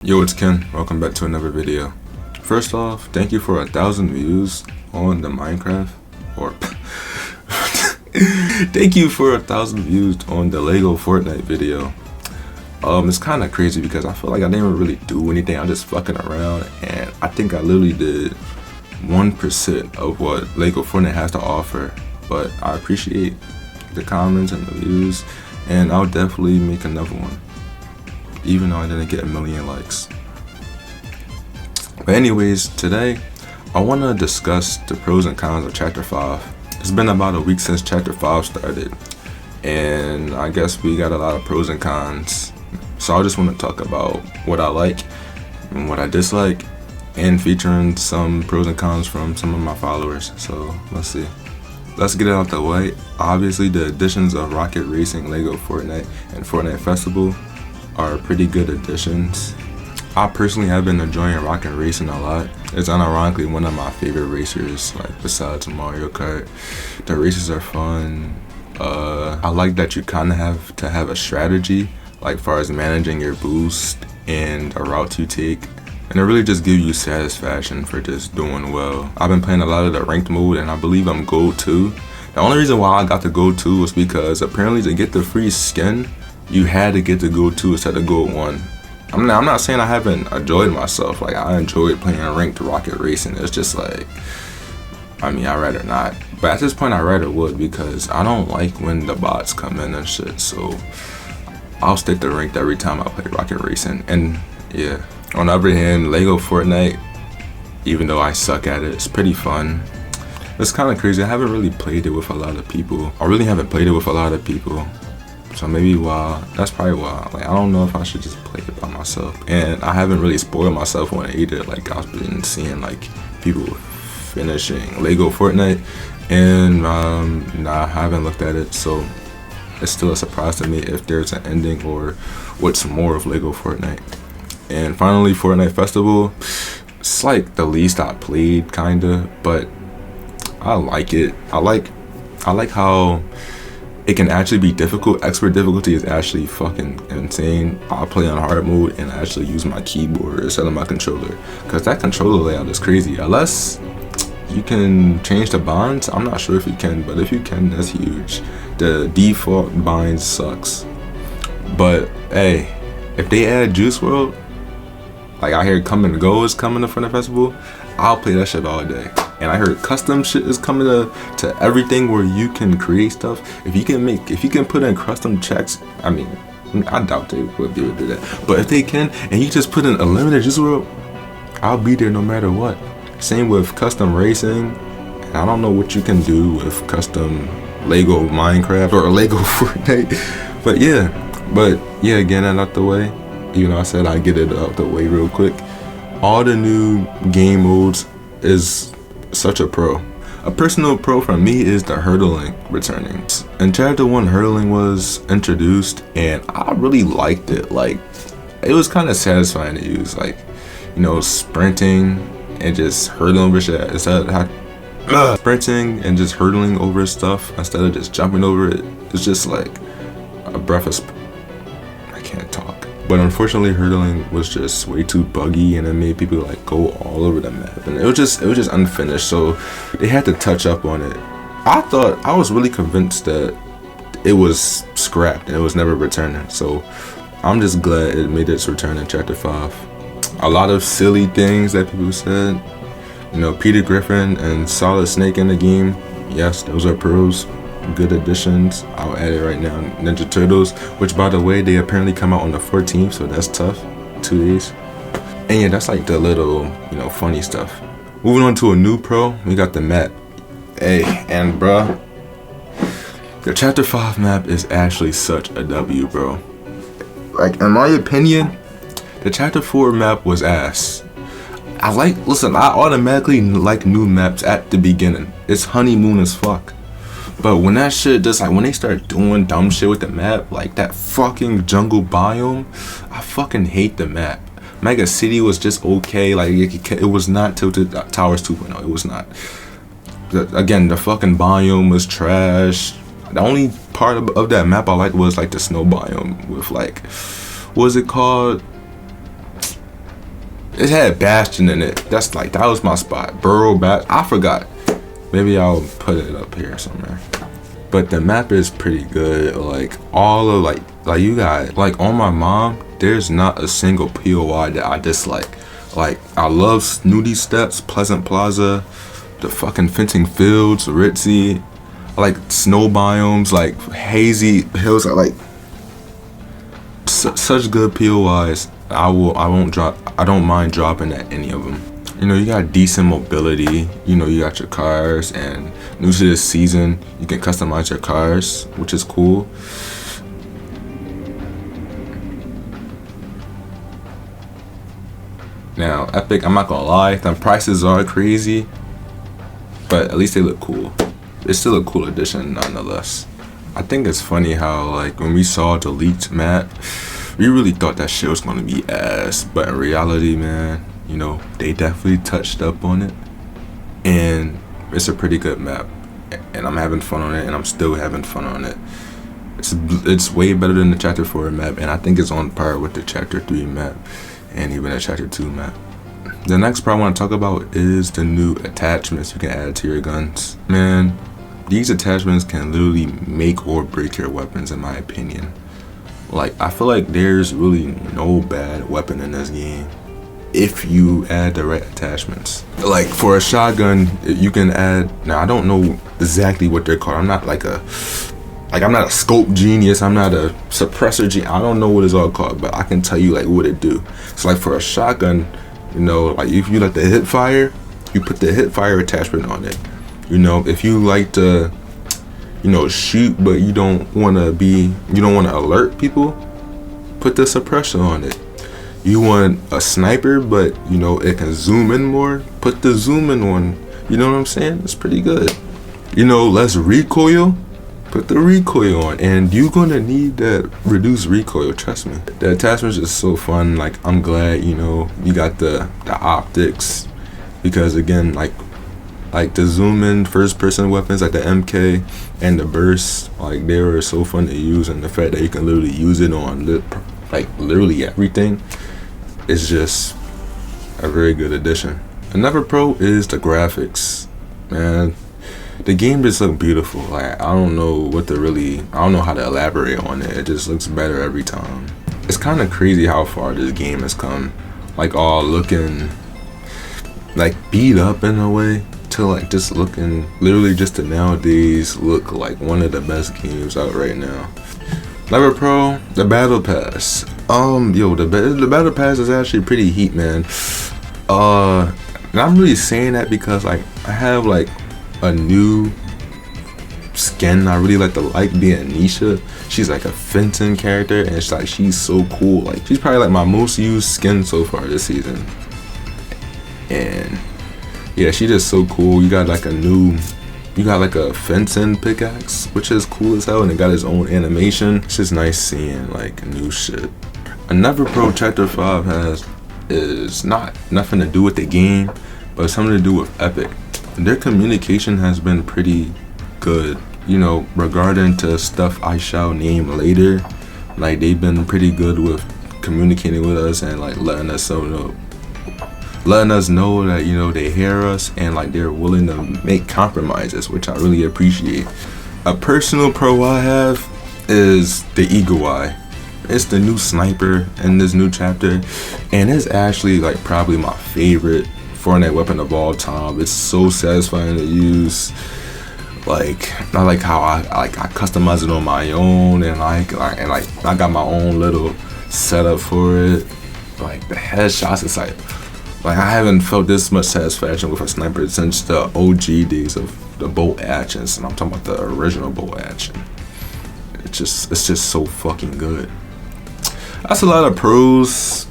Yo, it's Ken. Welcome back to another video. First off, thank you for 1,000 views on the Minecraft, or thank you for 1,000 views on the Lego Fortnite video. It's kind of crazy because I feel like I didn't even really do anything. I'm just fucking around, and I think I literally did 1% of what Lego Fortnite has to offer. But I appreciate the comments and the views, and I'll definitely make another one, even though I didn't get a million likes. But anyways, today I want to discuss the pros and cons of Chapter 5. It's been about a week since Chapter 5 started, and I guess we got a lot of pros and cons. So I just want to talk about what I like and what I dislike, and featuring some pros and cons from some of my followers. So let's see. Let's get it out the way. Obviously, the additions of Rocket Racing, Lego Fortnite, and Fortnite Festival are pretty good additions. I personally have been enjoying Rocket Racing a lot. It's unironically one of my favorite racers, like besides Mario Kart. The races are fun. I like that you kind of have to have a strategy, like far as managing your boost and a route you take, and it really just gives you satisfaction for just doing well. I've been playing a lot of the ranked mode, and I believe I'm Gold 2. The only reason why I got to Gold 2 was because apparently to get the free skin, you had to get to Gold 2 instead of Gold 1. I'm not saying I haven't enjoyed myself. Like, I enjoyed playing ranked Rocket Racing. It's just like, I'd rather not. But at this point, I rather would, because I don't like when the bots come in and shit. So I'll stick to ranked every time I play Rocket Racing. And yeah, on the other hand, Lego Fortnite, even though I suck at it, it's pretty fun. It's kind of crazy. I haven't really played it with a lot of people. So maybe that's probably why. Like, I don't know if I should just play it by myself. And I haven't really spoiled myself on it either. Like, I've been seeing like people finishing Lego Fortnite, and I haven't looked at it. So it's still a surprise to me if there's an ending or what's more of Lego Fortnite. And finally, Fortnite Festival. It's like the least I played, kinda, but I like it. I like how it can actually be difficult. Expert difficulty is actually fucking insane. I play on hard mode and I actually use my keyboard instead of my controller, because that controller layout is crazy. Unless you can change the binds, I'm not sure if you can, but if you can, that's huge. The default bind sucks. But hey, if they add Juice World, like I hear Come and Go is coming to Fortnite Festival, I'll play that shit all day. And I heard custom shit is coming to everything where you can create stuff. If you can put in custom checks, I doubt they would be able to do that. But if they can, and you just put in a limited Juice World, I'll be there no matter what. Same with custom racing. And I don't know what you can do with custom Lego Minecraft or Lego Fortnite. But yeah, getting that out the way. Even though I said I'd get it out the way real quick. All the new game modes is such a pro. A personal pro for me is the hurdling returning. In Chapter 1, hurdling was introduced, and I really liked it. Like, it was kind of satisfying to use. Like, sprinting and just hurdling over shit instead of sprinting and just hurdling over stuff instead of just jumping over it. It's just like a breath of I can't talk. But unfortunately, hurdling was just way too buggy, and it made people like go all over the map, and it was just unfinished. So they had to touch up on it. I was really convinced that it was scrapped and it was never returning. So I'm just glad it made its return in Chapter 5. A lot of silly things that people said. Peter Griffin and Solid Snake in the game. Yes, those are pros. Good additions. I'll add it right now. Ninja Turtles, which by the way, they apparently come out on the 14th, so that's tough. 2 days. And yeah, that's like the little, funny stuff. Moving on to a new pro, we got the map. Hey, and bruh, the Chapter 5 map is actually such a W, bro. Like, in my opinion, the Chapter 4 map was ass. I automatically like new maps at the beginning. It's honeymoon as fuck. But when that shit when they start doing dumb shit with the map, like that fucking jungle biome, I fucking hate the map. Mega City was just okay. Like, it was not Tilted Towers 2.0. It was not. Again, the fucking biome was trash. The only part of that map I liked was like the snow biome with like, what was it called? It had Bastion in it. That's like, that was my spot. Burrow, I forgot. Maybe I'll put it up here somewhere. But the map is pretty good. Like all of like you got, like on my mom, there's not a single POI that I dislike. Like I love Snooty Steps, Pleasant Plaza, the fucking Fencing Fields, Ritzy. I like snow biomes, like hazy hills. I like such good POIs. I don't mind dropping at any of them. You know, you got decent mobility. You know, you got your cars, and new to this season, you can customize your cars, which is cool. Now, Epic, I'm not gonna lie, the prices are crazy, but at least they look cool. It's still a cool addition nonetheless. I think it's funny how, like, when we saw the leaked map, we really thought that shit was gonna be ass, but in reality, man, you know, they definitely touched up on it, and it's a pretty good map, and I'm having fun on it, and I'm still having fun on it. It's way better than the Chapter 4 map, and I think it's on par with the Chapter 3 map, and even the Chapter 2 map. The next part I want to talk about is the new attachments you can add to your guns. Man, these attachments can literally make or break your weapons, in my opinion. Like, I feel like there's really no bad weapon in this game if you add the right attachments. Like for a shotgun, you can add, now I don't know exactly what they're called. I'm not I'm not a scope genius. I'm not a suppressor genius. I don't know what it's all called, but I can tell you like what it do. So like for a shotgun, you know, like if you like the hip fire, you put the hip fire attachment on it. You know, if you like to, you know, shoot, but you don't want to alert people, put the suppressor on it. You want a sniper, but you know it can zoom in more, put the zoom in one. You know what I'm saying? It's pretty good. You know, less recoil, put the recoil on, and you're gonna need that reduced recoil, trust me. The attachments is so fun. Like, I'm glad, you know, you got the optics, because again, like the zoom in first person weapons like the MK and the burst, like they were so fun to use, and the fact that you can literally use it on like literally everything is just a very good addition. Another pro is the graphics. Man, the game just looks beautiful. Like, I don't know how to elaborate on it. It just looks better every time. It's kind of crazy how far this game has come. Like, all looking like beat up in a way, to like just looking literally just to nowadays look like one of the best games out right now. Another pro, the battle pass. The battle pass is actually pretty heat, man. And I'm really saying that because like I have like a new skin I really like to being Nisha. She's like a Fenton character, and it's like she's so cool. Like, she's probably like my most used skin so far this season. And yeah, she just so cool. You got like a Fenton pickaxe, which is cool as hell, and it got its own animation. It's just nice seeing like new shit. Another pro Chapter 5 has is nothing to do with the game, but something to do with Epic. Their communication has been pretty good, you know, regarding to stuff I shall name later. Like, they've been pretty good with communicating with us and like letting us know that, you know, they hear us and like they're willing to make compromises, which I really appreciate. A personal pro I have is the Eagle Eye. It's the new sniper in this new chapter, and it's actually like probably my favorite Fortnite weapon of all time. It's so satisfying to use. Like, I like how I customize it on my own, and I got my own little setup for it. Like, the headshots, it's like I haven't felt this much satisfaction with a sniper since the OG days of the bolt actions, and I'm talking about the original bolt action. It's just so fucking good. That's a lot of pros.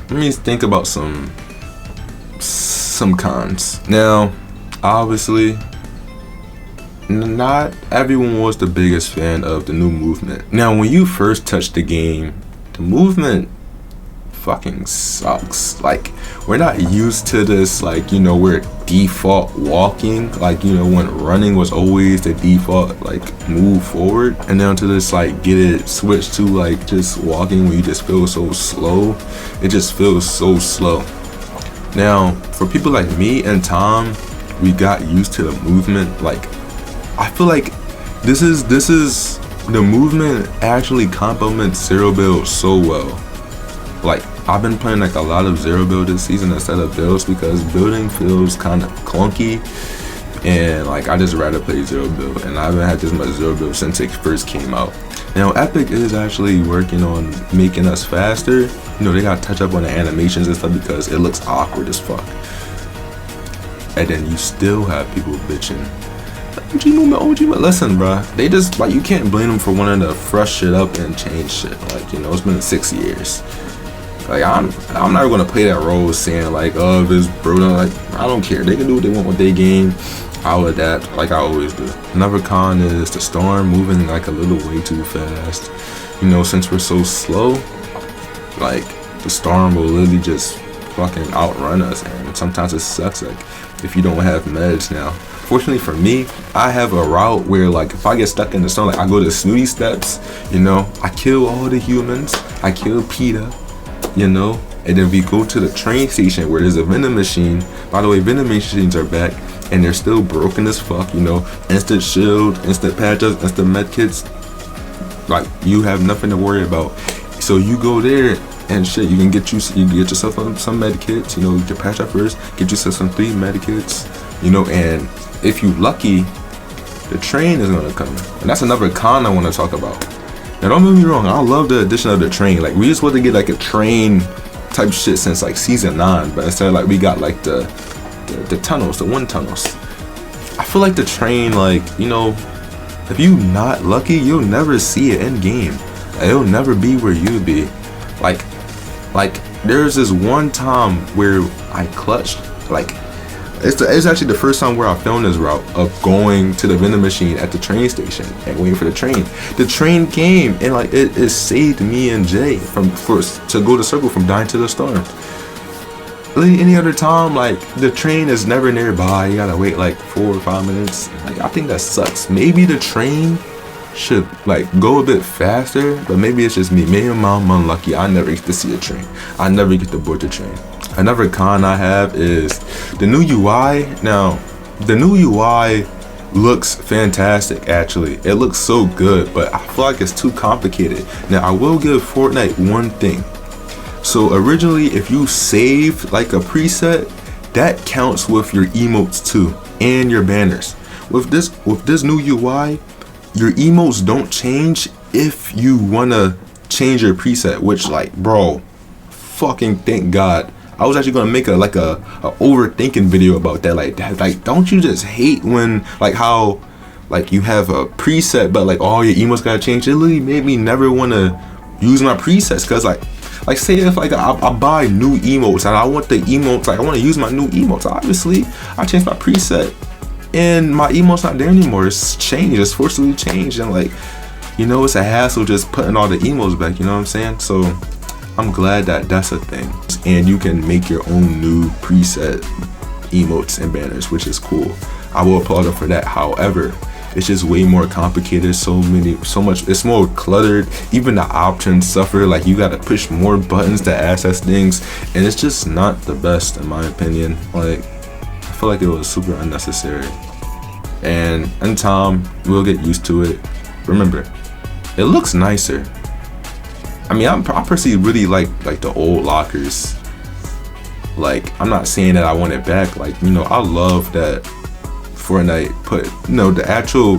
Let me think about some cons. Now, obviously, not everyone was the biggest fan of the new movement. Now, when you first touch the game, the movement fucking sucks. Like, we're not used to this, like, you know, we're default walking, like, you know, when running was always the default like move forward, and now to this like get it switched to like just walking, where you just feel so slow. It just feels so slow. Now, for people like me and Tom, we got used to the movement. Like, I feel like this is the movement actually complements zero build so well. Like, I've been playing like a lot of zero build this season instead of builds because building feels kind of clunky, and like I just rather play zero build, and I haven't had this much zero build since it first came out. Now Epic is actually working on making us faster. You know, they gotta touch up on the animations and stuff because it looks awkward as fuck. And then you still have people bitching. OG movement. Listen, bruh, they just, like, you can't blame them for wanting to fresh shit up and change shit. Like, you know, it's been 6 years. Like, I'm not gonna play that role saying like, oh, this bro, like, I don't care. They can do what they want with their game. I'll adapt like I always do. Another con is the storm moving like a little way too fast. You know, since we're so slow, like the storm will literally just fucking outrun us, and sometimes it sucks. Like if you don't have meds now. Fortunately for me, I have a route where like if I get stuck in the storm, like I go to Snooty Steps, you know, I kill all the humans, I kill PETA, you know, and then we go to the train station where there's a vending machine. By the way, vending machines are back and they're still broken as fuck, you know, instant shield, instant patches, instant med kits. Like you have nothing to worry about. So you go there and shit, you can get yourself some med kits, you know, you can patch up first, get yourself some 3 med kits, you know, and if you lucky, the train is gonna come. And that's another con I want to talk about. Now don't get me wrong, I love the addition of the train. Like we just want to get like a train type shit since like season 9, but instead like we got like the tunnels, the wind tunnels. I feel like the train, like, you know, if you not lucky, you'll never see it in game. It'll never be where you be. Like there's this one time where I clutched, like it's actually the first time where I filmed this route of going to the vending machine at the train station and waiting for the train. The train came and like it saved me and Jay to go to circle from dying to the storm. Any other time, like the train is never nearby. You gotta wait like 4 or 5 minutes. Like I think that sucks. Maybe the train should like go a bit faster, but maybe it's just me. Maybe I'm unlucky. I never get to see a train. I never get to board the train. Another con I have is the new UI. Now, the new UI looks fantastic actually. It looks so good, but I feel like it's too complicated. Now, I will give Fortnite one thing. So originally, if you saved like a preset, that counts with your emotes too and your banners. With this new UI, your emotes don't change if you wanna change your preset, which like, bro, fucking thank God. I was actually gonna make a overthinking video about that. Like don't you just hate when like how like you have a preset but like all your emotes gotta change? It literally made me never wanna use my presets, cause like say if like I buy new emotes and I want the emotes, like I want to use my new emotes, obviously I change my preset and my emote's not there anymore. It's changed, it's forcibly changed, and like, you know, it's a hassle just putting all the emotes back, you know what I'm saying? So I'm glad that that's a thing, and you can make your own new preset emotes and banners, which is cool. I will applaud them for that. However, it's just way more complicated, so much, it's more cluttered. Even the options suffer, like you gotta push more buttons to access things, and it's just not the best in my opinion. Like I feel like it was super unnecessary, and in time we'll get used to it. Remember, it looks nicer. I mean, I personally really like the old lockers. Like I'm not saying that I want it back. Like, you know, I love that Fortnite put, you know, the actual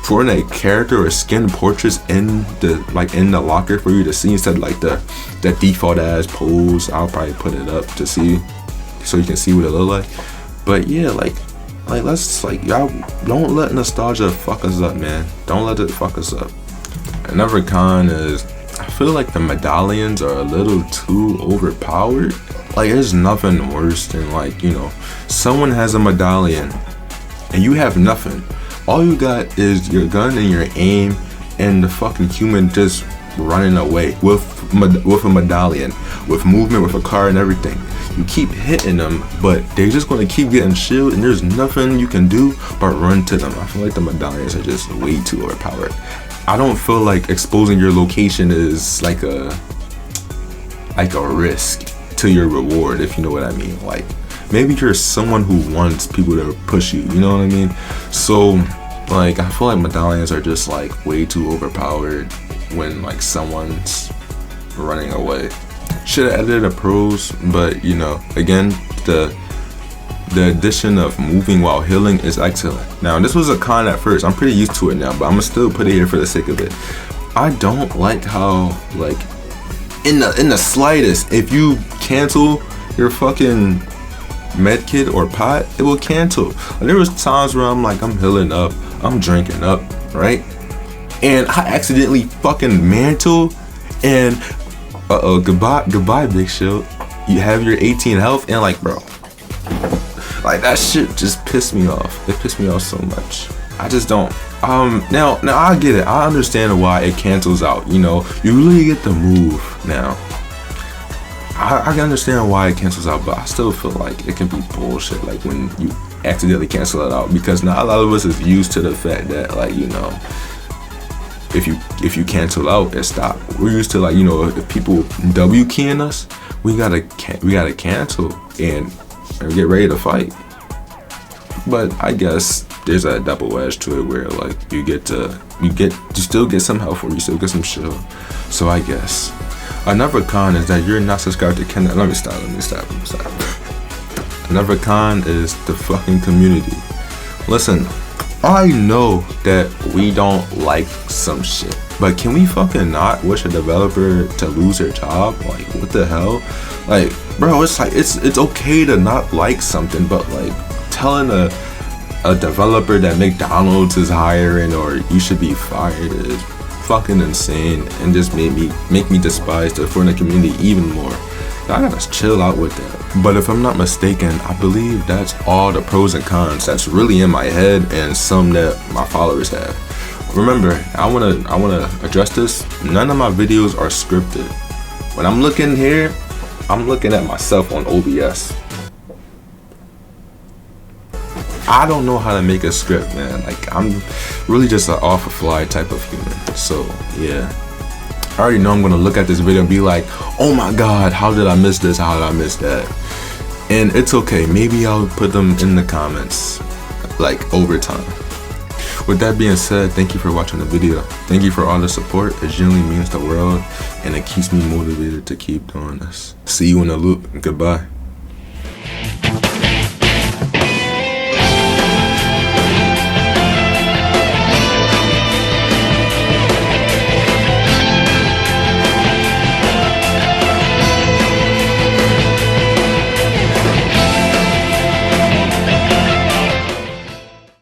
Fortnite character or skin portraits in the locker for you to see instead of like the default ass pose. I'll probably put it up to see so you can see what it look like. But yeah, like let's y'all don't let nostalgia fuck us up, man. Don't let it fuck us up. Another con is I feel like the medallions are a little too overpowered. Like there's nothing worse than like, you know, someone has a medallion and you have nothing. All you got is your gun and your aim and the fucking human just running away with a medallion, with movement, with a car and everything. You keep hitting them, but they're just gonna keep getting shielded and there's nothing you can do but run to them. I feel like the medallions are just way too overpowered. I don't feel like exposing your location is like a risk. to your reward, if you know what I mean. Like, maybe you're someone who wants people to push you, you know what I mean? So, like, I feel like medallions are just, like, way too overpowered when, like, someone's running away. Should have edited a pros, but, you know, again, the addition of moving while healing is excellent. Now, this was a con at first. I'm pretty used to it now, but I'm gonna still put it here for the sake of it. I don't like how, like, in the slightest, if you cancel your fucking medkit or pot, it will cancel. There was times where I'm like, I'm healing up, I'm drinking up, right? And I accidentally fucking mantle, and goodbye big shield. You have your 18 health, and like, bro, like, that shit just pissed me off. It pissed me off so much. I just don't. Now I get it. I understand why it cancels out. You know, you really get the move now. I can understand why it cancels out, but I still feel like it can be bullshit. Like, when you accidentally cancel it out, because now a lot of us is used to the fact that, like, you know, if you cancel out, it stop. We're used to, like, you know, if people W keying us, we gotta cancel and get ready to fight. But I guess there's a double edge to it where, like, you still get some health, or you still get some shield. So I guess another con is that you're not subscribed to Ken. Let me stop. Another con is the fucking community. Listen, I know that we don't like some shit, but can we fucking not wish a developer to lose their job? Like, what the hell? Like, bro, it's like, it's okay to not like something, but, like, telling a developer that McDonald's is hiring or you should be fired is fucking insane, and just make me despise the Fortnite community even more. I gotta chill out with that. But if I'm not mistaken, I believe that's all the pros and cons that's really in my head, and some that my followers have. Remember, I wanna address this. None of my videos are scripted. When I'm looking here, I'm looking at myself on OBS. I don't know how to make a script, man. Like, I'm really just an off-the-fly type of human. So, yeah. I already know I'm gonna look at this video and be like, oh my god, how did I miss this? How did I miss that? And it's okay. Maybe I'll put them in the comments, like, over time. With that being said, thank you for watching the video. Thank you for all the support. It genuinely means the world, and it keeps me motivated to keep doing this. See you in the loop. Goodbye.